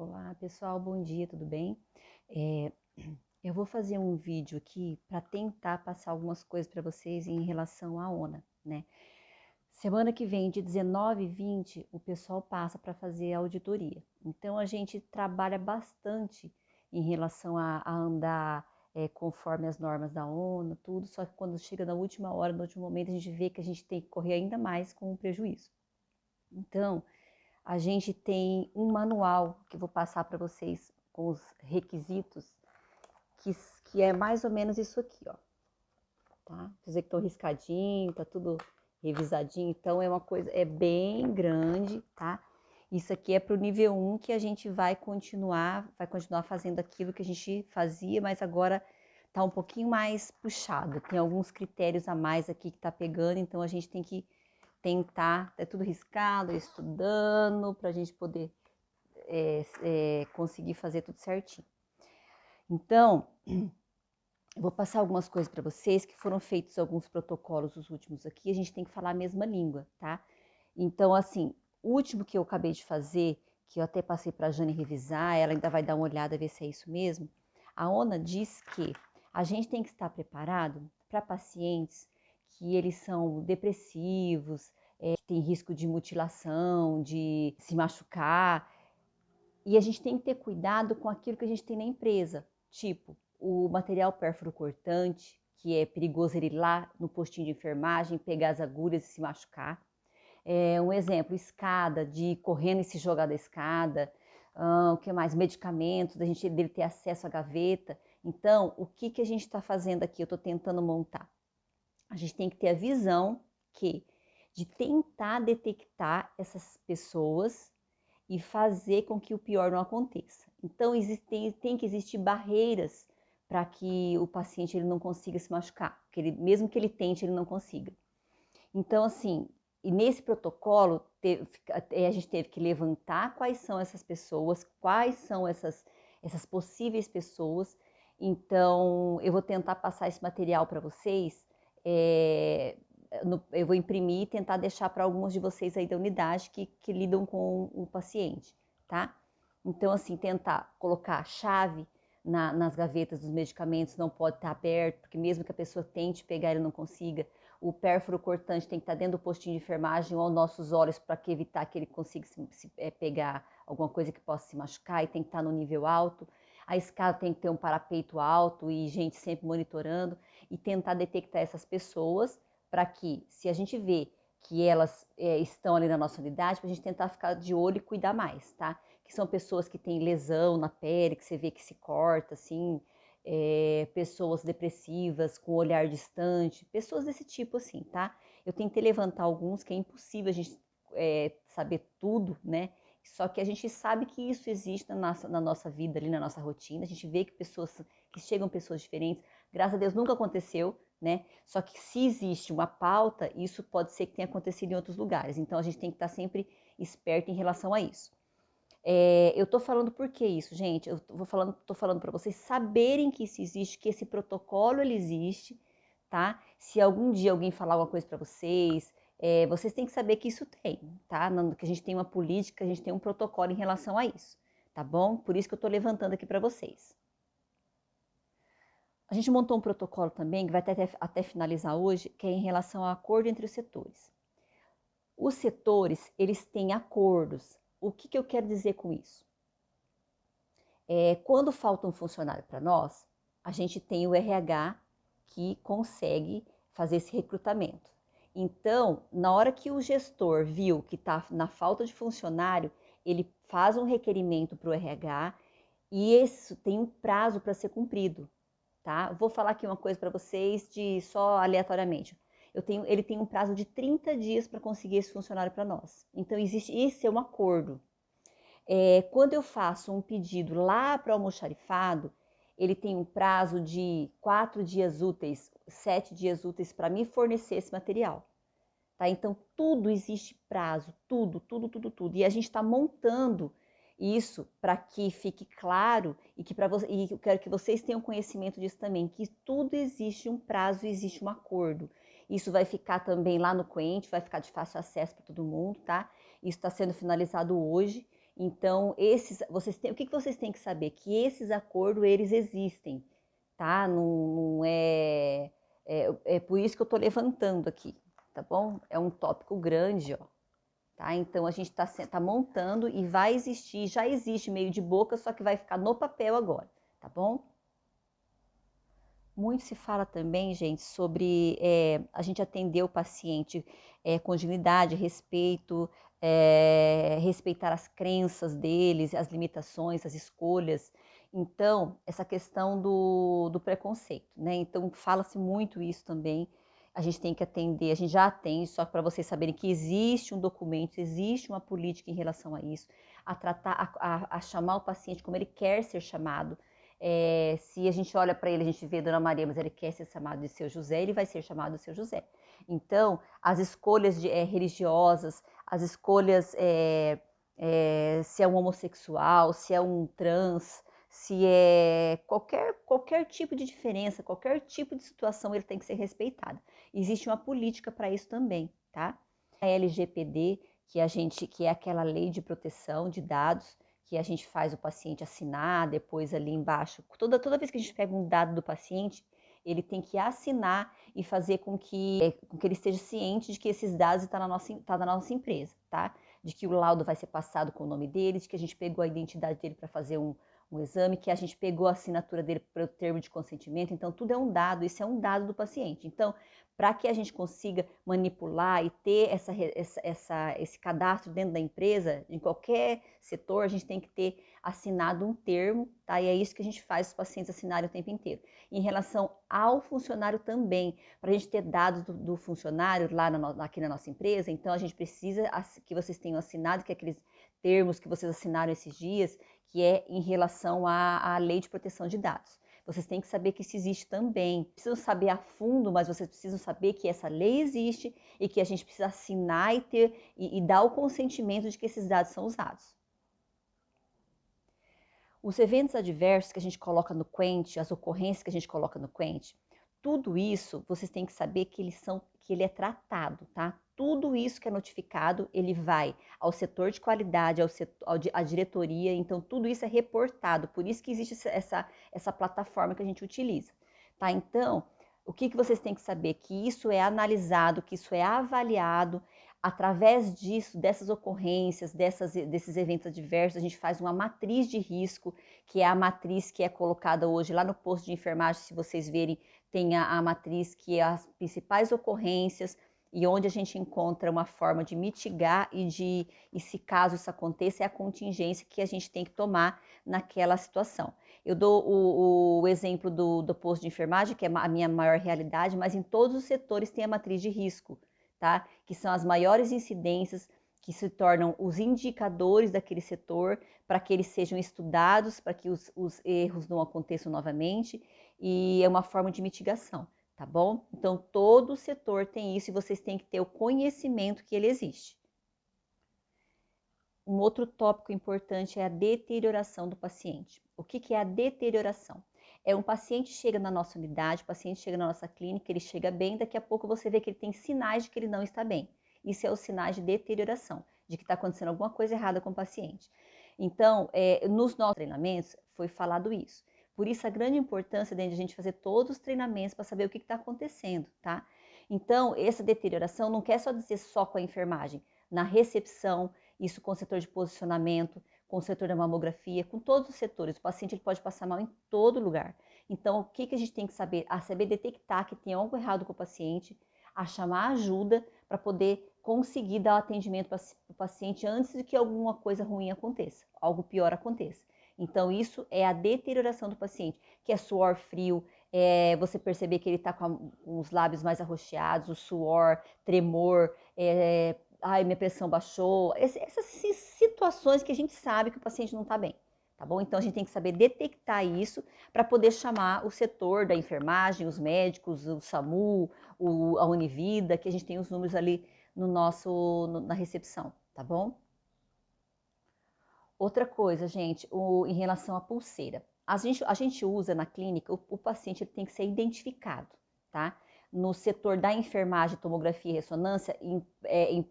Olá pessoal, bom dia, tudo bem? É, eu vou fazer um vídeo aqui para tentar passar algumas coisas para vocês em relação à ONA, né? Semana que vem, de 19 e 20, o pessoal passa para fazer a auditoria. Então a gente trabalha bastante em relação a andar conforme as normas da ONU, tudo, só que quando chega na última hora, no último momento, a gente vê que a gente tem que correr ainda mais com o prejuízo. Então, a gente tem um manual que eu vou passar para vocês com os requisitos, que, que é mais ou menos isso aqui, ó. Tá? Dizer que estão riscadinho, tá tudo revisadinho, então é uma coisa, é bem grande, tá? Isso aqui é para o nível 1 que a gente vai continuar fazendo aquilo que a gente fazia, mas agora tá um pouquinho mais puxado. Tem alguns critérios a mais aqui que tá pegando, então a gente tem que tentar, é tudo riscado, estudando, para a gente poder conseguir fazer tudo certinho. Então, eu vou passar algumas coisas para vocês que foram feitos alguns protocolos, os últimos aqui, a gente tem que falar a mesma língua, tá? Então, assim, o último que eu acabei de fazer, que eu até passei para a Jane revisar, ela ainda vai dar uma olhada, ver se é isso mesmo. A ONA diz que a gente tem que estar preparado para pacientes que eles são depressivos, que tem risco de mutilação, de se machucar, e a gente tem que ter cuidado com aquilo que a gente tem na empresa, tipo o material pérfuro cortante, que é perigoso ele ir lá no postinho de enfermagem, pegar as agulhas e se machucar. Um exemplo, escada, de ir correndo e se jogar da escada. O que mais? Medicamentos, dele ter acesso à gaveta. Então, o que a gente está fazendo aqui? Eu estou tentando montar. A gente tem que ter a visão de tentar detectar essas pessoas e fazer com que o pior não aconteça. Então, tem que existir barreiras para que o paciente ele não consiga se machucar, mesmo que ele tente, ele não consiga. Então, assim, e nesse protocolo, a gente teve que levantar quais são essas pessoas, quais são essas possíveis pessoas. Então, eu vou tentar passar esse material para vocês. Eu vou imprimir e tentar deixar para alguns de vocês aí da unidade que lidam com o paciente, tá? Então, assim, tentar colocar a chave nas gavetas dos medicamentos, não pode estar aberto, porque mesmo que a pessoa tente pegar, ele não consiga. O pérfuro cortante tem que estar dentro do postinho de enfermagem ou aos nossos olhos para evitar que ele consiga pegar alguma coisa que possa se machucar, e tem que estar no nível alto. A escada tem que ter um parapeito alto e gente sempre monitorando, e tentar detectar essas pessoas para que, se a gente vê que elas estão ali na nossa unidade, para a gente tentar ficar de olho e cuidar mais, tá? Que são pessoas que têm lesão na pele, que você vê que se corta, assim, pessoas depressivas, com olhar distante, pessoas desse tipo assim, tá? Eu tentei levantar alguns, que é impossível a gente saber tudo, né? Só que a gente sabe que isso existe na nossa vida, ali na nossa rotina, a gente vê que chegam pessoas diferentes, graças a Deus nunca aconteceu, né? Só que se existe uma pauta, isso pode ser que tenha acontecido em outros lugares, então a gente tem que estar sempre esperto em relação a isso. Eu tô falando por que isso, gente? Tô falando para vocês saberem que isso existe, que esse protocolo ele existe, tá? Se algum dia alguém falar alguma coisa para vocês, vocês têm que saber que isso tem, tá? Que a gente tem uma política, a gente tem um protocolo em relação a isso, tá bom? Por isso que eu tô levantando aqui para vocês. A gente montou um protocolo também, que vai até finalizar hoje, que é em relação ao acordo entre os setores. Os setores, eles têm acordos. O que eu quero dizer com isso? Quando falta um funcionário para nós, a gente tem o RH que consegue fazer esse recrutamento. Então, na hora que o gestor viu que está na falta de funcionário, ele faz um requerimento para o RH e isso tem um prazo para ser cumprido, tá? Vou falar aqui uma coisa para vocês só aleatoriamente. Ele tem um prazo de 30 dias para conseguir esse funcionário para nós. Então, isso é um acordo. Quando eu faço um pedido lá para o almoxarifado, ele tem um prazo de 4 dias úteis, 7 dias úteis para me fornecer esse material. Tá? Então, tudo existe prazo, tudo. E a gente está montando isso para que fique claro e eu quero que vocês tenham conhecimento disso também, que tudo existe um prazo e existe um acordo. Isso vai ficar também lá no Quente, vai ficar de fácil acesso para todo mundo, tá? Isso está sendo finalizado hoje. Então, o que vocês têm que saber? Que esses acordos, eles existem, tá? Não é por isso que eu tô levantando aqui, tá bom? É um tópico grande, ó. Tá? Então, a gente tá montando e vai existir, já existe meio de boca, só que vai ficar no papel agora, tá bom? Muito se fala também, gente, sobre a gente atender o paciente com dignidade, respeito, respeitar as crenças deles, as limitações, as escolhas. Então, essa questão do preconceito, né? Então, fala-se muito isso também. A gente tem que atender, a gente já atende, só para vocês saberem que existe um documento, existe uma política em relação a isso, a tratar, a chamar o paciente como ele quer ser chamado. Se a gente olha para ele, a gente vê Dona Maria, mas ele quer ser chamado de Seu José, ele vai ser chamado de Seu José. Então, as escolhas religiosas, as escolhas se é um homossexual, se é um trans, se é qualquer tipo de diferença, qualquer tipo de situação, ele tem que ser respeitado. Existe uma política para isso também, tá? A LGPD, que é aquela lei de proteção de dados, que a gente faz o paciente assinar, depois ali embaixo, toda vez que a gente pega um dado do paciente, ele tem que assinar e fazer com que ele esteja ciente de que esses dados estão na nossa empresa, tá? De que o laudo vai ser passado com o nome dele, de que a gente pegou a identidade dele para fazer um exame, que a gente pegou a assinatura dele para o termo de consentimento. Então, tudo é um dado, isso é um dado do paciente. Então, para que a gente consiga manipular e ter esse cadastro dentro da empresa, em qualquer setor, a gente tem que ter assinado um termo, tá? E é isso que a gente faz os pacientes assinarem o tempo inteiro. Em relação ao funcionário também, para a gente ter dados do funcionário lá aqui na nossa empresa, então a gente precisa que vocês tenham assinado, que aqueles termos que vocês assinaram esses dias, que é em relação à lei de proteção de dados. Vocês têm que saber que isso existe também. Precisam saber a fundo, mas vocês precisam saber que essa lei existe e que a gente precisa assinar e dar o consentimento de que esses dados são usados. Os eventos adversos que a gente coloca no Quent, as ocorrências que a gente coloca no Quent, tudo isso vocês têm que saber que ele é tratado, tá? Tudo isso que é notificado, ele vai ao setor de qualidade, à diretoria, então tudo isso é reportado, por isso que existe essa plataforma que a gente utiliza, tá? Então, o que vocês têm que saber? Que isso é analisado, que isso é avaliado, através disso, dessas ocorrências, desses eventos adversos, a gente faz uma matriz de risco, que é a matriz que é colocada hoje lá no posto de enfermagem, se vocês verem, tem a matriz que é as principais ocorrências e onde a gente encontra uma forma de mitigar e se caso isso aconteça, é a contingência que a gente tem que tomar naquela situação. Eu dou o exemplo do posto de enfermagem, que é a minha maior realidade, mas em todos os setores tem a matriz de risco, tá? Que são as maiores incidências que se tornam os indicadores daquele setor para que eles sejam estudados, para que os erros não aconteçam novamente, e é uma forma de mitigação, tá bom? Então, todo setor tem isso e vocês têm que ter o conhecimento que ele existe. Um outro tópico importante é a deterioração do paciente. O que é a deterioração? É um paciente chega na nossa unidade, o paciente chega na nossa clínica, ele chega bem, daqui a pouco você vê que ele tem sinais de que ele não está bem. Isso é os sinais de deterioração, de que está acontecendo alguma coisa errada com o paciente. Então, nos nossos treinamentos foi falado isso. Por isso a grande importância de a gente fazer todos os treinamentos para saber o que está acontecendo, tá? Então, essa deterioração não quer só dizer só com a enfermagem. Na recepção, isso com o setor de posicionamento, com o setor da mamografia, com todos os setores. O paciente ele pode passar mal em todo lugar. Então, o que a gente tem que saber? A saber detectar que tem algo errado com o paciente, a chamar ajuda para poder conseguir dar o atendimento para o paciente antes de que alguma coisa ruim aconteça, algo pior aconteça. Então, isso é a deterioração do paciente, que é suor frio, você perceber que ele está com os lábios mais arroxeados, o suor, tremor, ai, minha pressão baixou, essas situações que a gente sabe que o paciente não está bem, tá bom? Então a gente tem que saber detectar isso para poder chamar o setor da enfermagem, os médicos, o SAMU, a Univida, que a gente tem os números ali na recepção, tá bom? Outra coisa, gente, em relação à pulseira. A gente usa na clínica, o paciente ele tem que ser identificado, tá? No setor da enfermagem, tomografia e ressonância,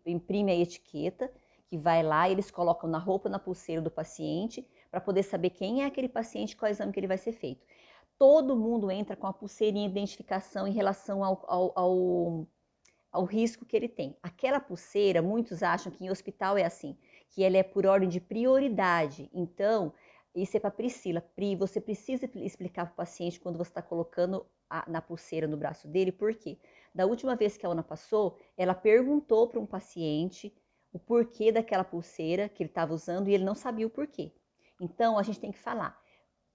imprime a etiqueta, que vai lá e eles colocam na roupa, na pulseira do paciente, para poder saber quem é aquele paciente e qual exame que ele vai ser feito. Todo mundo entra com a pulseirinha de identificação em relação ao risco que ele tem. Aquela pulseira, muitos acham que em hospital é assim, que ela é por ordem de prioridade. Então, isso é para Priscila. Pri, você precisa explicar para o paciente quando você está colocando na pulseira no braço dele, por quê? Da última vez que a Ana passou, ela perguntou para um paciente o porquê daquela pulseira que ele estava usando e ele não sabia o porquê. Então, a gente tem que falar.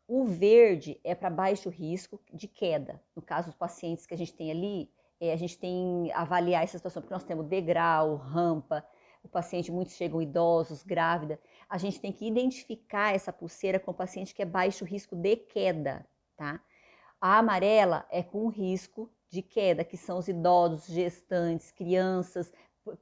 O verde é para baixo risco de queda. No caso dos pacientes que a gente tem ali, a gente tem avaliar essa situação, porque nós temos degrau, rampa, o paciente, muitos chegam idosos, grávida. A gente tem que identificar essa pulseira com o paciente que é baixo risco de queda, tá? A amarela é com risco de queda, que são os idosos, gestantes, crianças,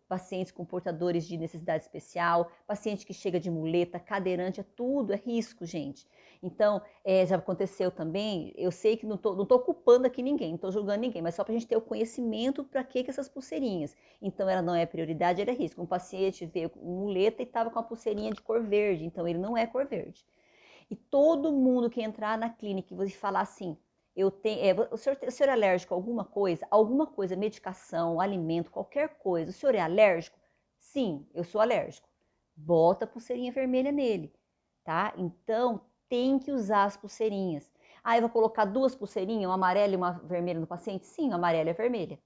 pacientes com portadores de necessidade especial, paciente que chega de muleta, cadeirante, tudo é risco, gente. Então, já aconteceu também, eu sei que não tô culpando aqui ninguém, não tô julgando ninguém, mas só para a gente ter o conhecimento para que essas pulseirinhas. Então, ela não é prioridade, ela é risco. Um paciente veio com muleta e estava com a pulseirinha de cor verde, então ele não é cor verde. E todo mundo que entrar na clínica e você falar assim, o senhor é alérgico a alguma coisa, medicação, alimento, qualquer coisa, o senhor é alérgico? Sim, eu sou alérgico. Bota a pulseirinha vermelha nele, tá? Então, tem que usar as pulseirinhas. Ah, eu vou colocar duas pulseirinhas, uma amarela e uma vermelha no paciente? Sim, uma amarela e a vermelha,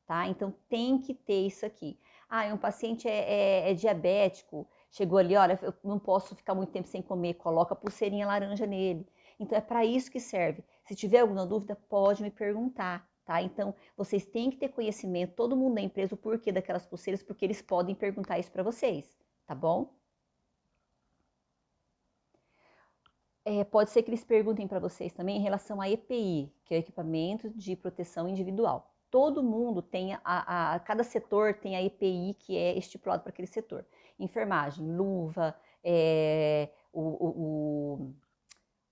tá? Então, tem que ter isso aqui. Ah, um paciente é diabético, chegou ali, olha, eu não posso ficar muito tempo sem comer, coloca a pulseirinha laranja nele. Então, é para isso que serve. Se tiver alguma dúvida, pode me perguntar, tá? Então, vocês têm que ter conhecimento, todo mundo da empresa, o porquê daquelas pulseiras, porque eles podem perguntar isso para vocês, tá bom? Pode ser que eles perguntem para vocês também em relação a EPI, que é o equipamento de proteção individual. Todo mundo tem, cada setor tem a EPI que é estipulado para aquele setor. Enfermagem, luva,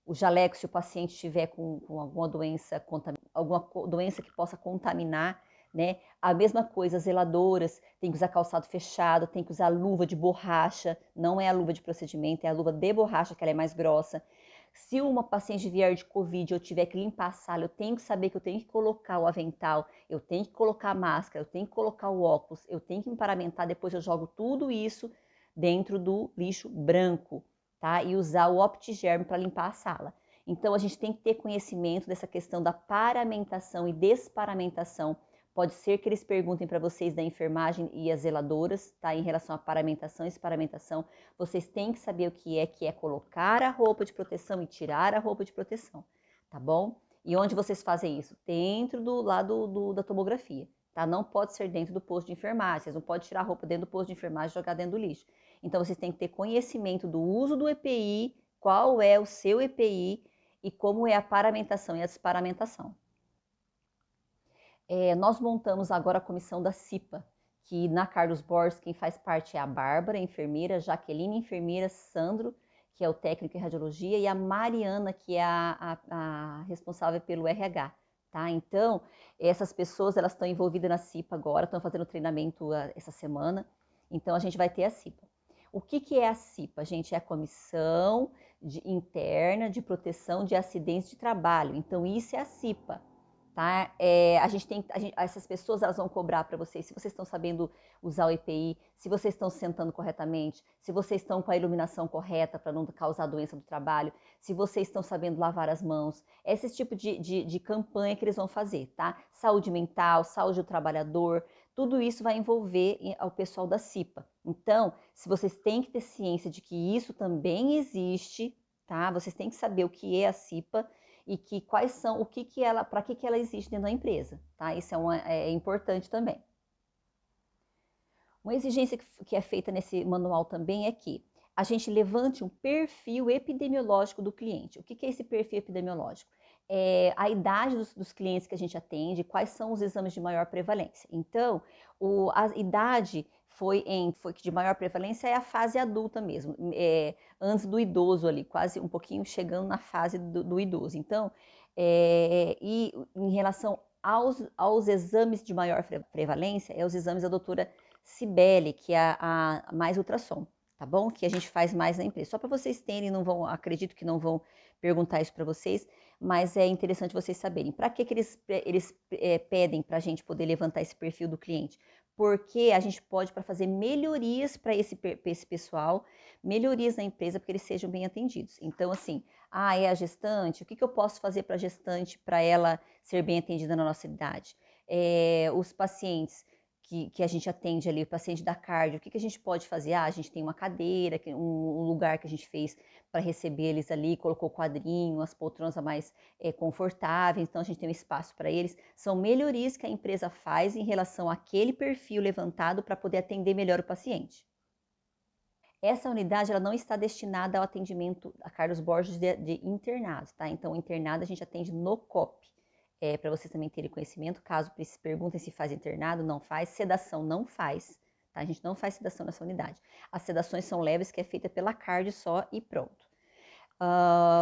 o jaleco se o paciente estiver com alguma doença que possa contaminar, né? A mesma coisa, as zeladoras, tem que usar calçado fechado, tem que usar luva de borracha, não é a luva de procedimento, é a luva de borracha, que ela é mais grossa. Se uma paciente vier de Covid e eu tiver que limpar a sala, eu tenho que saber que eu tenho que colocar o avental, eu tenho que colocar a máscara, eu tenho que colocar o óculos, eu tenho que me paramentar, depois eu jogo tudo isso dentro do lixo branco, tá? E usar o OptiGerm para limpar a sala. Então, a gente tem que ter conhecimento dessa questão da paramentação e desparamentação. Pode ser que eles perguntem para vocês da enfermagem e as zeladoras, tá? Em relação à paramentação e desparamentação, vocês têm que saber o que é colocar a roupa de proteção e tirar a roupa de proteção, tá bom? E onde vocês fazem isso? Dentro do lado da tomografia, tá? Não pode ser dentro do posto de enfermagem, vocês não podem tirar a roupa dentro do posto de enfermagem e jogar dentro do lixo. Então, vocês têm que ter conhecimento do uso do EPI, qual é o seu EPI e como é a paramentação e a desparamentação. Nós montamos agora a comissão da CIPA, que na Carlos Borges quem faz parte é a Bárbara, enfermeira, Jaqueline, enfermeira, Sandro, que é o técnico em radiologia, e a Mariana, que é a responsável pelo RH. Tá? Então, essas pessoas elas estão envolvidas na CIPA agora, estão fazendo treinamento essa semana, então a gente vai ter a CIPA. O que é a CIPA, gente? É a Comissão Interna de Proteção de Acidentes de Trabalho, então isso é a CIPA. Tá? Essas pessoas elas vão cobrar para vocês se vocês estão sabendo usar o EPI, se vocês estão se sentando corretamente, se vocês estão com a iluminação correta para não causar doença do trabalho, se vocês estão sabendo lavar as mãos. Esse tipo de campanha que eles vão fazer, tá? Saúde mental, saúde do trabalhador, tudo isso vai envolver o pessoal da CIPA. Então, se vocês têm que ter ciência de que isso também existe, tá? Vocês têm que saber o que é a CIPA e quais são, para que ela existe dentro da empresa, tá? Isso é importante também. Uma exigência que é feita nesse manual também é que a gente levante um perfil epidemiológico do cliente. O que é esse perfil epidemiológico? A idade dos clientes que a gente atende, quais são os exames de maior prevalência. Então, a idade que de maior prevalência é a fase adulta mesmo, antes do idoso ali, quase um pouquinho chegando na fase do idoso. Então, e em relação aos exames de maior prevalência, os exames da doutora Cibele, que é a mais ultrassom, tá bom? Que a gente faz mais na empresa. Só para vocês terem, não vão, acredito que não vão perguntar isso para vocês, mas é interessante vocês saberem. Para que eles pedem para a gente poder levantar esse perfil do cliente? Porque a gente pode para fazer melhorias para esse pessoal, melhorias na empresa, para que eles sejam bem atendidos. Então, assim, é a gestante, o que eu posso fazer para a gestante para ela ser bem atendida na nossa idade? Os pacientes que a gente atende ali, o paciente da cardio, o que a gente pode fazer? A gente tem uma cadeira, um lugar que a gente fez para receber eles ali, colocou quadrinho, as poltronas mais confortáveis, então a gente tem um espaço para eles. São melhorias que a empresa faz em relação àquele perfil levantado para poder atender melhor o paciente. Essa unidade ela não está destinada ao atendimento a Carlos Borges de internados, tá? Então, o internado a gente atende no COP. Para vocês também terem conhecimento, caso se perguntem se faz internado, não faz, sedação não faz, tá? A gente não faz sedação nessa unidade. As sedações são leves, que é feita pela cardio só e pronto.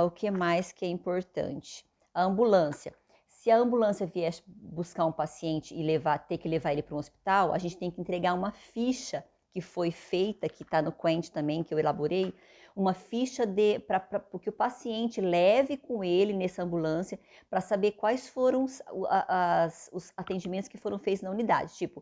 O que mais que é importante? A ambulância. Se a ambulância vier buscar um paciente e ter que levar ele para um hospital, a gente tem que entregar uma ficha que foi feita, que está no Quent também, que eu elaborei, uma ficha para que o paciente leve com ele nessa ambulância para saber quais foram os atendimentos que foram feitos na unidade. Tipo,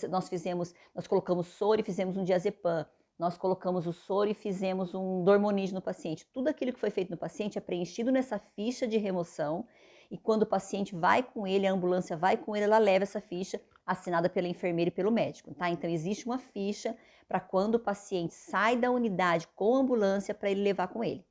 nós colocamos soro e fizemos um diazepam. Nós colocamos o soro e fizemos um dormonide no paciente. Tudo aquilo que foi feito no paciente é preenchido nessa ficha de remoção e quando o paciente vai com ele, a ambulância vai com ele, ela leva essa ficha assinada pela enfermeira e pelo médico, tá? Então, existe uma ficha para quando o paciente sai da unidade com a ambulância para ele levar com ele.